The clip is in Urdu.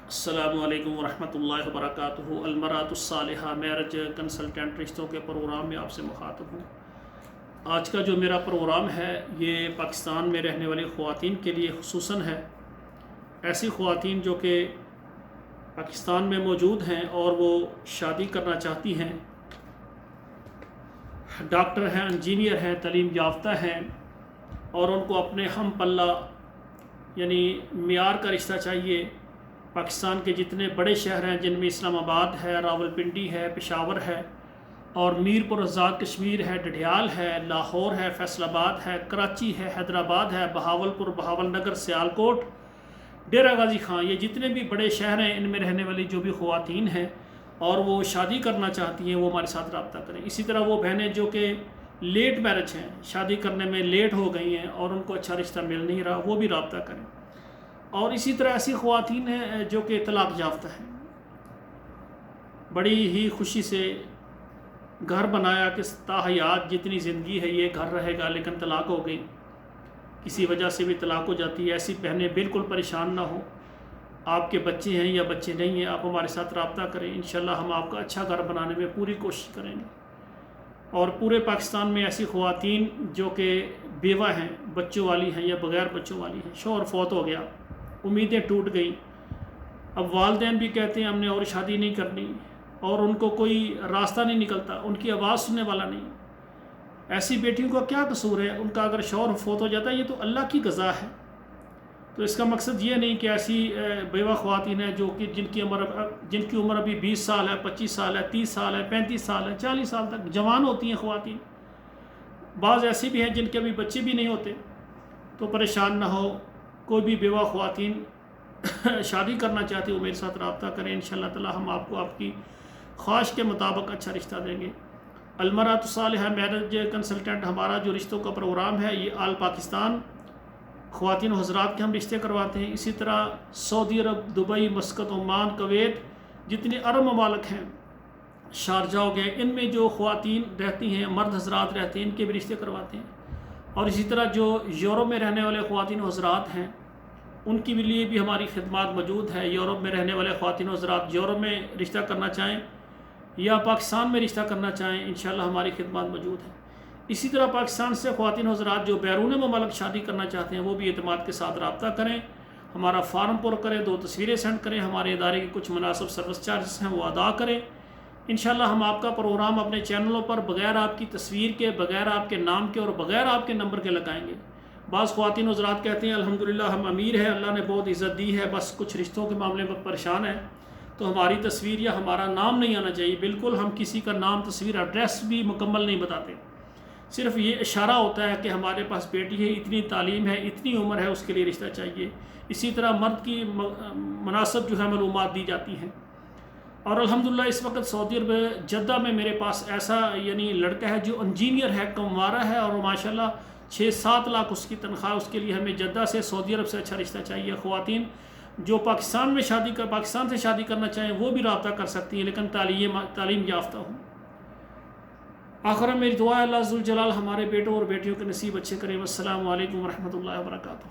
السلام علیکم ورحمۃ اللہ وبرکاتہ۔ المرأۃ الصالحہ میرج کنسلٹنٹ رشتوں کے پروگرام میں آپ سے مخاطب ہوں۔ آج کا جو میرا پروگرام ہے یہ پاکستان میں رہنے والی خواتین کے لیے خصوصاً ہے۔ ایسی خواتین جو کہ پاکستان میں موجود ہیں اور وہ شادی کرنا چاہتی ہیں، ڈاکٹر ہیں، انجینئر ہیں، تعلیم یافتہ ہیں، اور ان کو اپنے ہم پلہ یعنی معیار کا رشتہ چاہیے۔ پاکستان کے جتنے بڑے شہر ہیں جن میں اسلام آباد ہے، راولپنڈی ہے، پشاور ہے، اور میر پور آزاد کشمیر ہے، ڈڈھیال ہے، لاہور ہے، فیصل آباد ہے، کراچی ہے، حیدرآباد ہے، بہاولپور، بہاول نگر، سیالکوٹ، ڈیرہ غازی خان، یہ جتنے بھی بڑے شہر ہیں ان میں رہنے والی جو بھی خواتین ہیں اور وہ شادی کرنا چاہتی ہیں وہ ہمارے ساتھ رابطہ کریں۔ اسی طرح وہ بہنیں جو کہ لیٹ میرج ہیں، شادی کرنے میں لیٹ ہو گئی ہیں اور ان کو اچھا رشتہ مل نہیں رہا، وہ بھی رابطہ کریں۔ اور اسی طرح ایسی خواتین ہیں جو کہ طلاق یافتہ ہیں، بڑی ہی خوشی سے گھر بنایا کہ تاحیات جتنی زندگی ہے یہ گھر رہے گا، لیکن طلاق ہو گئی، کسی وجہ سے بھی طلاق ہو جاتی ہے۔ ایسی بہنیں بالکل پریشان نہ ہوں، آپ کے بچے ہیں یا بچے نہیں ہیں، آپ ہمارے ساتھ رابطہ کریں، انشاءاللہ ہم آپ کا اچھا گھر بنانے میں پوری کوشش کریں گے۔ اور پورے پاکستان میں ایسی خواتین جو کہ بیوہ ہیں، بچوں والی ہیں یا بغیر بچوں والی ہیں، شوہر فوت ہو گیا، امیدیں ٹوٹ گئیں، اب والدین بھی کہتے ہیں ہم نے اور شادی نہیں کرنی، اور ان کو کوئی راستہ نہیں نکلتا، ان کی آواز سننے والا نہیں۔ ایسی بیٹیوں کا کیا قصور ہے؟ ان کا اگر شوہر فوت ہو جاتا ہے یہ تو اللہ کی قضا ہے۔ تو اس کا مقصد یہ نہیں کہ ایسی بیوہ خواتین ہیں جو کہ جن کی عمر ابھی 20 سال ہے، 25 سال ہے، 30 سال ہے، 35 سال ہے، 40 سال تک جوان ہوتی ہیں خواتین، بعض ایسی بھی ہیں جن کے ابھی بچے بھی نہیں ہوتے۔ تو پریشان نہ ہو، کوئی بھی بیوہ خواتین شادی کرنا چاہتی ہو میرے ساتھ رابطہ کریں، انشاءاللہ تعالی ہم آپ کو آپ کی خواہش کے مطابق اچھا رشتہ دیں گے۔ المرأۃ الصالحہ میرج کنسلٹنٹ ہمارا جو رشتوں کا پروگرام ہے یہ آل پاکستان خواتین و حضرات کے ہم رشتے کرواتے ہیں۔ اسی طرح سعودی عرب، دبئی، مسقط، عمان، کویت، جتنے عرب ممالک ہیں، شارجہ ہو گئے، ان میں جو خواتین رہتی ہیں، مرد حضرات رہتے ہیں، ان کے بھی رشتے کرواتے ہیں۔ اور اسی طرح جو یورپ میں رہنے والے خواتین و حضرات ہیں ان کے لیے بھی ہماری خدمات موجود ہے۔ یورپ میں رہنے والے خواتین و حضرات یورپ میں رشتہ کرنا چاہیں یا پاکستان میں رشتہ کرنا چاہیں، انشاءاللہ ہماری خدمات موجود ہیں۔ اسی طرح پاکستان سے خواتین و حضرات جو بیرون ممالک شادی کرنا چاہتے ہیں وہ بھی اعتماد کے ساتھ رابطہ کریں، ہمارا فارم پر کریں، 2 تصویریں سینڈ کریں، ہمارے ادارے کے کچھ مناسب سروس چارجز ہیں وہ ادا کریں۔ انشاءاللہ ہم آپ کا پروگرام اپنے چینلوں پر بغیر آپ کی تصویر کے، بغیر آپ کے نام کے اور بغیر آپ کے نمبر کے لگائیں گے۔ بعض خواتین و حضرات کہتے ہیں الحمدللہ ہم امیر ہیں، اللہ نے بہت عزت دی ہے، بس کچھ رشتوں کے معاملے میں پریشان ہیں تو ہماری تصویر یا ہمارا نام نہیں آنا چاہیے۔ بالکل ہم کسی کا نام، تصویر، ایڈریس بھی مکمل نہیں بتاتے، صرف یہ اشارہ ہوتا ہے کہ ہمارے پاس بیٹی ہے، اتنی تعلیم ہے، اتنی عمر ہے، اس کے لیے رشتہ چاہیے۔ اسی طرح مرد کی مناسب جو ہے معلومات دی جاتی ہیں۔ اور الحمدللہ اس وقت سعودی عرب جدہ میں میرے پاس ایسا یعنی لڑکا ہے جو انجینئر ہے، کموارہ ہے، اور ماشاءاللہ 6-7 لاکھ اس کی تنخواہ، اس کے لیے ہمیں جدہ سے، سعودی عرب سے اچھا رشتہ چاہیے۔ خواتین جو پاکستان سے شادی کرنا چاہیں وہ بھی رابطہ کر سکتی ہیں، لیکن تعلیم یافتہ ہوں۔ آخر میں میری دعا ہے اللہ ذوالجلال ہمارے بیٹوں اور بیٹیوں کے نصیب اچھے کریں۔ والسلام علیکم ورحمۃ اللہ وبرکاتہ۔